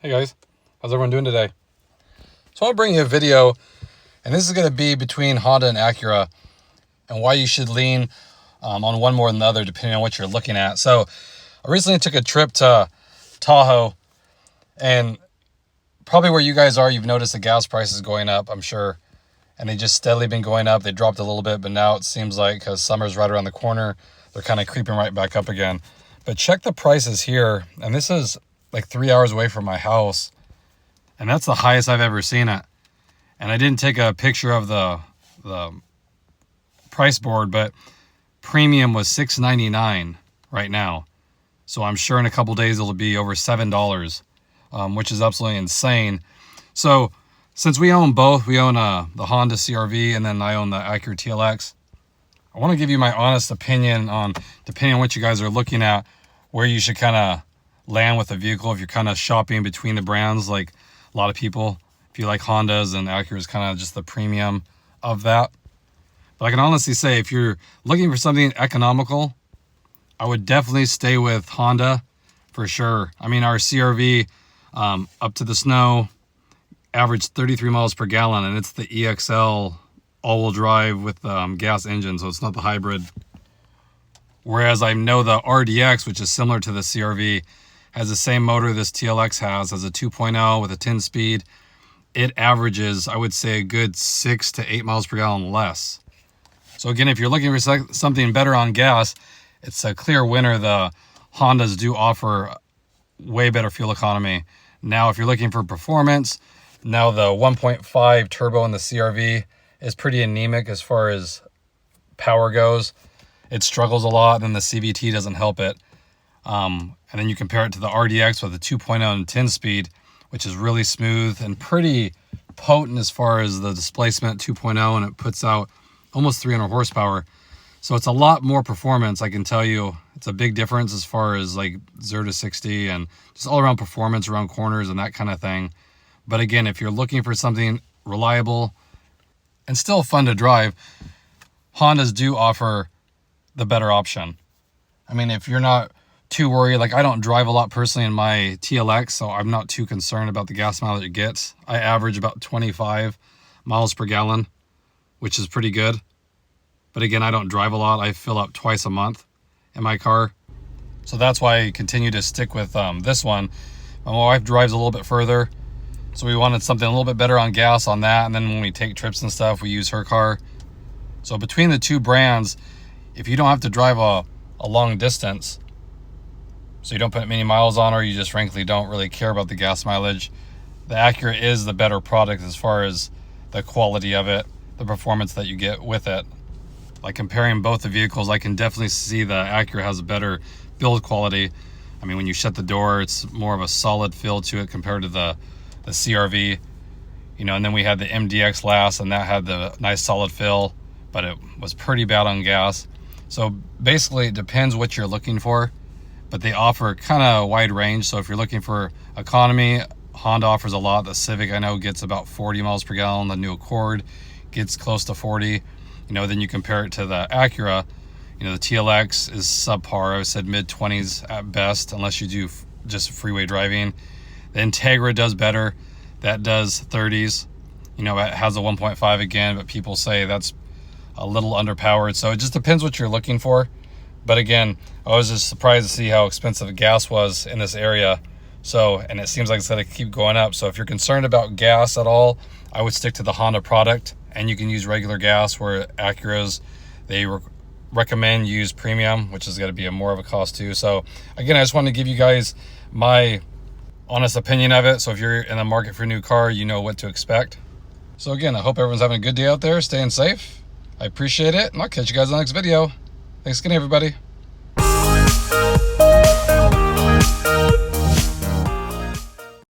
Hey guys, how's everyone doing today? So I'll bring you a video, and this is going to be between Honda and Acura and why you should lean on one more than the other depending on what you're looking at. So I recently took a trip to Tahoe, and probably where you guys are, you've noticed the gas prices going up, I'm sure, and they just steadily been going up. They dropped a little bit, but now it seems like because summer's right around the corner, they're kind of creeping right back up again. But check the prices here, and this is like 3 hours away from my house, and that's the highest I've ever seen it. And I didn't take a picture of the price board, but premium was $6.99 right now. So I'm sure in a couple days it'll be over $7, which is absolutely insane. So since we own both, we own the Honda CR-V and then I own the Acura TLX. I want to give you my honest opinion on, depending on what you guys are looking at, where you should kind of land with a vehicle if you're kind of shopping between the brands, like a lot of people. If you like Hondas, and Acura is kind of just the premium of that. But I can honestly say, if you're looking for something economical, I would definitely stay with Honda for sure. I mean, our CR-V up to the snow averaged 33 miles per gallon, and it's the EXL all-wheel drive with gas engine, so it's not the hybrid. Whereas I know the RDX, which is similar to the CR-V, has the same motor this TLX has a 2.0 with a 10-speed. It averages, I would say, a good 6 to 8 miles per gallon less. So again, if you're looking for something better on gas, it's a clear winner. The Hondas do offer way better fuel economy. Now, if you're looking for performance, now the 1.5 turbo in the CR-V is pretty anemic as far as power goes. It struggles a lot, and the CVT doesn't help it. And then you compare it to the RDX with a 2.0 and 10-speed, which is really smooth and pretty potent as far as the displacement 2.0, and it puts out almost 300 horsepower. So it's a lot more performance, I can tell you. It's a big difference as far as like 0 to 60 and just all around performance around corners and that kind of thing. But again, if you're looking for something reliable and still fun to drive, Hondas do offer the better option. I mean, if you're not too worried, like I don't drive a lot personally in my TLX, so I'm not too concerned about the gas mileage it gets. I average about 25 miles per gallon, which is pretty good. But again, I don't drive a lot. I fill up twice a month in my car. So that's why I continue to stick with this one. My wife drives a little bit further, so we wanted something a little bit better on gas on that. And then when we take trips and stuff, we use her car. So between the two brands, if you don't have to drive a long distance, so you don't put many miles on, or you just frankly don't really care about the gas mileage, the Acura is the better product as far as the quality of it, the performance that you get with it. Like comparing both the vehicles, I can definitely see the Acura has a better build quality. I mean, when you shut the door, it's more of a solid feel to it compared to the CR-V. You know, and then we had the MDX last, and that had the nice solid fill, but it was pretty bad on gas. So basically, it depends what you're looking for, but they offer kind of a wide range. So if you're looking for economy, Honda offers a lot. The Civic, I know, gets about 40 miles per gallon. The new Accord gets close to 40. You know, then you compare it to the Acura. You know, the TLX is subpar. I said mid-20s at best, unless you do just freeway driving. The Integra does better. That does 30s. You know, it has a 1.5 again, but people say that's a little underpowered. So it just depends what you're looking for. But again, I was just surprised to see how expensive gas was in this area. So, and it seems like it's going to keep going up. So if you're concerned about gas at all, I would stick to the Honda product, and you can use regular gas, where Acura's, they recommend use premium, which is going to be more of a cost too. So again, I just wanted to give you guys my honest opinion of it. So if you're in the market for a new car, you know what to expect. So again, I hope everyone's having a good day out there, staying safe. I appreciate it, and I'll catch you guys in the next video. Thanks again, everybody.